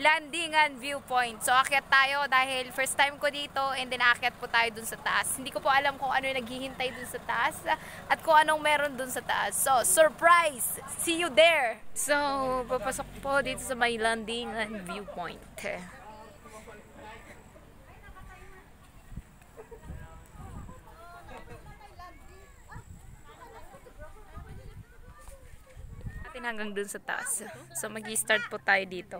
Landingan Viewpoint. So, aakyat tayo dahil first time ko dito and then aakyat po tayo dun sa taas. Hindi ko po alam kung ano yung naghihintay dun sa taas at kung anong meron dun sa taas. So, surprise! See you there! So, papasok po dito sa may Landingan Viewpoint. Hanggang dun sa taas. So, mag-i-start po tayo dito.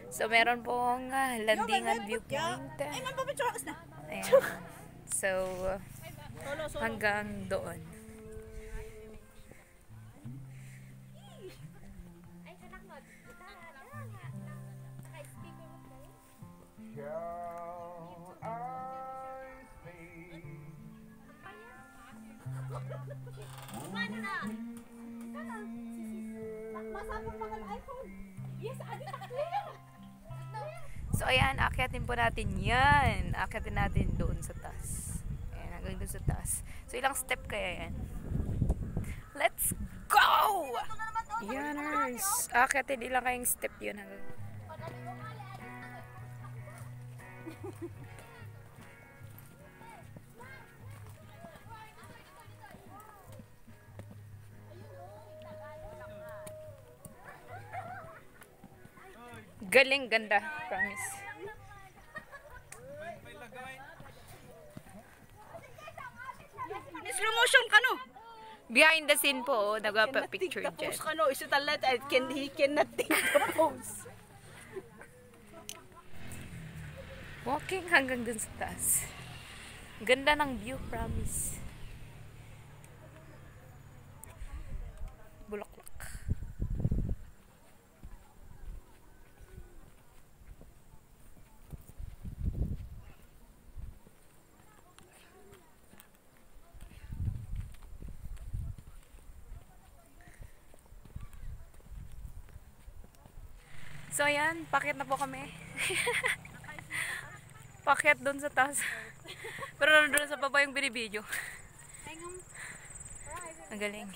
So, meron pong Landingan Viewpoint. Ayan. So, hanggang doon. So, ayan, akyatin po natin yan. Akyatin natin doon sa taas. Ayan, hanggang doon sa taas. So, ilang step kaya yan? Let's go! Yaners! Akyatin ilang kayong step yun hanggang. Galing, ganda. Promise. Slow motion ka no? Behind the scene po, nagpa-picture dyan. Pose ka no? Is it a let? He cannot take the pose. Walking hanggang dun sa taas. Ganda ng view, promise. Bulaklak. So, ayan, pakyat na po kami. Pakyat doon sa taas. Pero nandun sa baba yung binibidyo. Ang galing.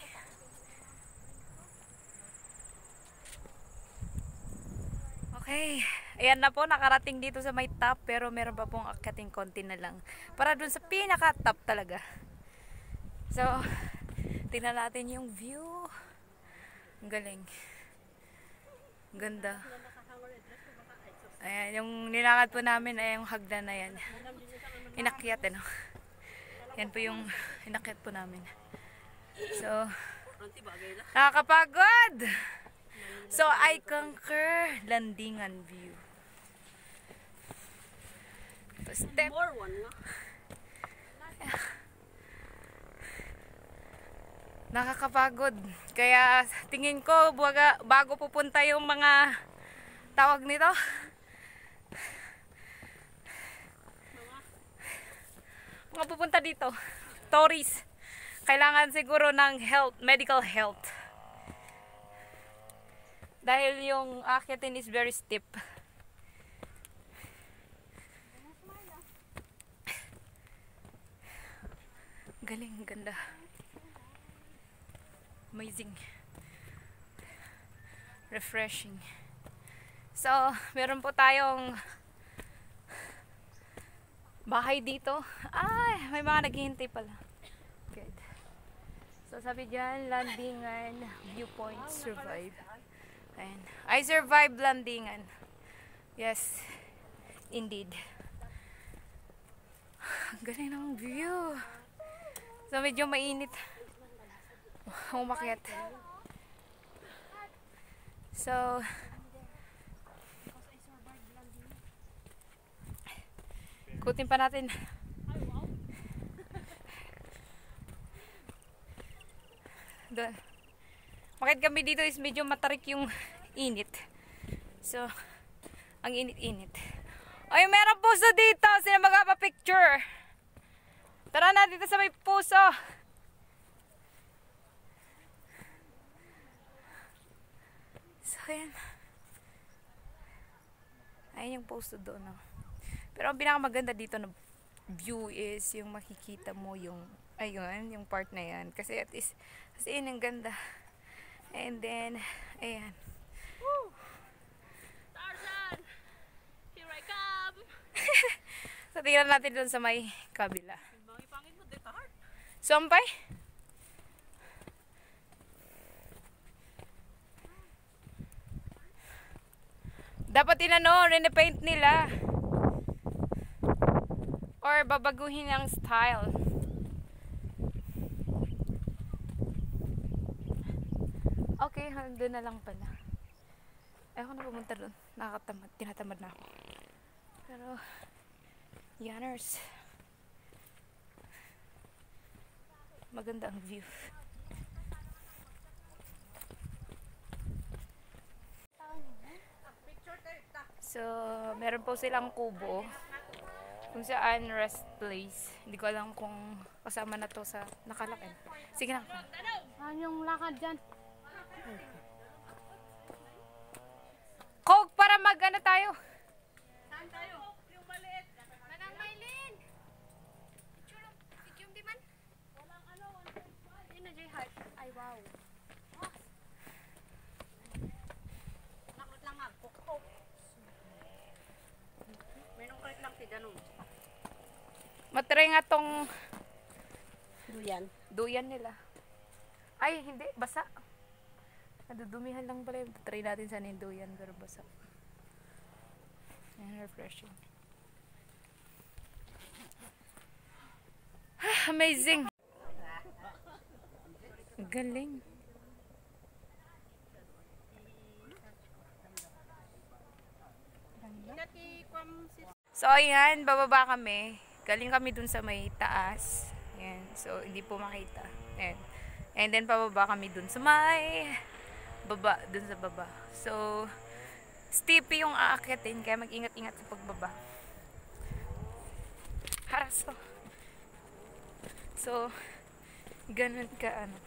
Okay. Ayan na po, nakarating dito sa may top. Pero meron pa pong akyating konti na lang. Para doon sa pinaka-top talaga. So, tingnan natin yung view. Ang galing. Ganda. Ayan, yung nilakad po namin ay yung hagdan na yan. Inakyat, ano. Yan po yung inakyat po namin. So, nakakapagod! So, I conquer Landingan View. Step. Nakakapagod. Kaya tingin ko bago pupunta yung mga tawag nito. Mga pupunta dito. Tourists. Kailangan siguro ng medical health. Dahil yung akyatin is very steep. Galing, ganda. Amazing. Refreshing. So, meron po tayong bahay dito. Ay, may mga naghihintay pala. Good. So, sabi dyan, Landingan Viewpoint survive. Ayan. I survived Landingan. Yes. Indeed. Ang galing ng view. So, medyo mainit. Umakyat. So, ikutin pa natin. Doon. Bakit kami dito is medyo matarik yung init. So, ang init-init. Ay, meron puso dito. Sino magpapicture? Tara na dito sa may puso. So, ayan. Ayan yung posto doon. No? Pero ang pinakamaganda dito na view is yung makikita mo yung, ayun, yung part na yan. Kasi at least, kasi yun ang ganda. And then, ayan. tingnan natin doon sa may kabila. Sumpay? Dapat rene-paint nila. Or babaguhin ang style. Okay, doon na lang pala. Ayoko na pumunta doon. Nakakatamad. Tinatamad na ako. Pero, yanners. Maganda ang view. So, meron po silang kubo kung saan rest place. Hindi ko alam kung kasama na to sa nakalaki. Sige na. Ano yung lakad dyan? Coke para mag-ano tayo. Saan tayo? Yung maliit. Manang Maylin! Yung di man? Walang ano. Yun na J-Heart. Ay wow. Nakot lang nga, kukok. Meron kahit lang si ganun. Matry nga tong Duyan. nila. Ay, hindi. Basa. Nadudumihan lang pala. Try natin sana yung duyan. Pero basa. Ayan, refreshing. Amazing! Galing. So, ayan. Bababa kami. Galing kami dun sa may taas. Ayan. So, hindi po makita. Ayan. And then, pababa kami dun sa may baba. Dun sa baba. So, steepy yung aakyatin. Kaya mag-ingat-ingat sa pagbaba. Haraso. So, ganun ka ano.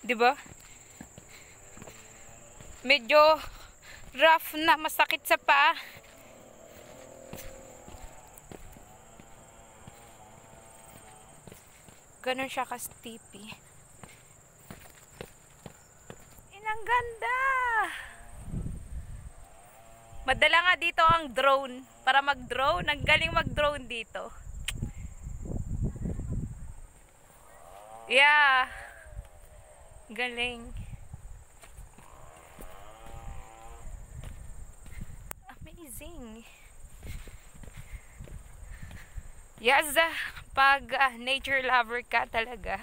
Diba? Medyo rough na, masakit sa paa. Ganun siya ka-steepy. Ang ganda! Madala nga dito ang drone. Para mag-drone. Ang galing mag-drone dito. Yeah. Galing. Amazing. Yes, pag nature lover ka talaga,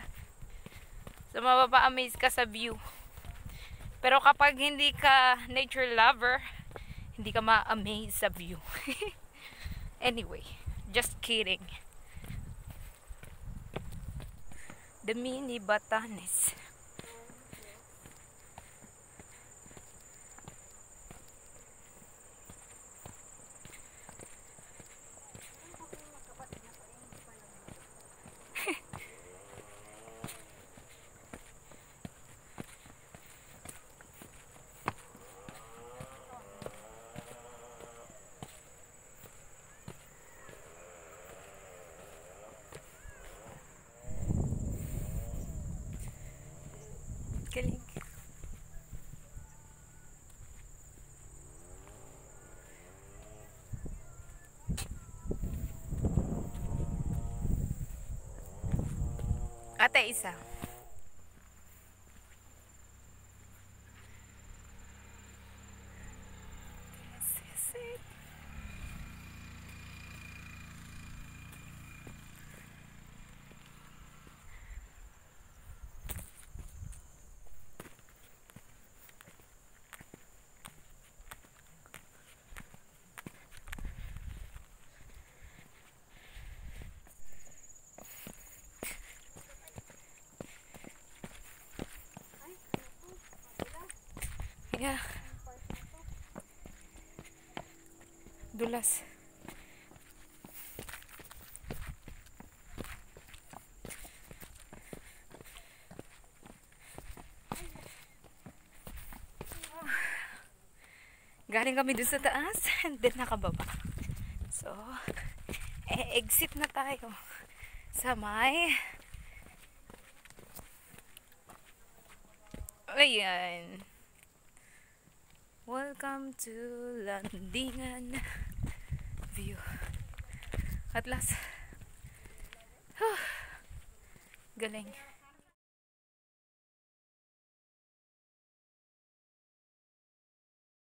so mapapa-amaze ka sa view. Pero kapag hindi ka nature lover, hindi ka ma-amaze sa view. Anyway, just kidding. The mini Batanes. Galing. Ate, isa. Yeah. Dulas. Galing kami dun sa taas and then nakababa. exit na tayo sa may ayan. Welcome to Landingan View. At last. Galing.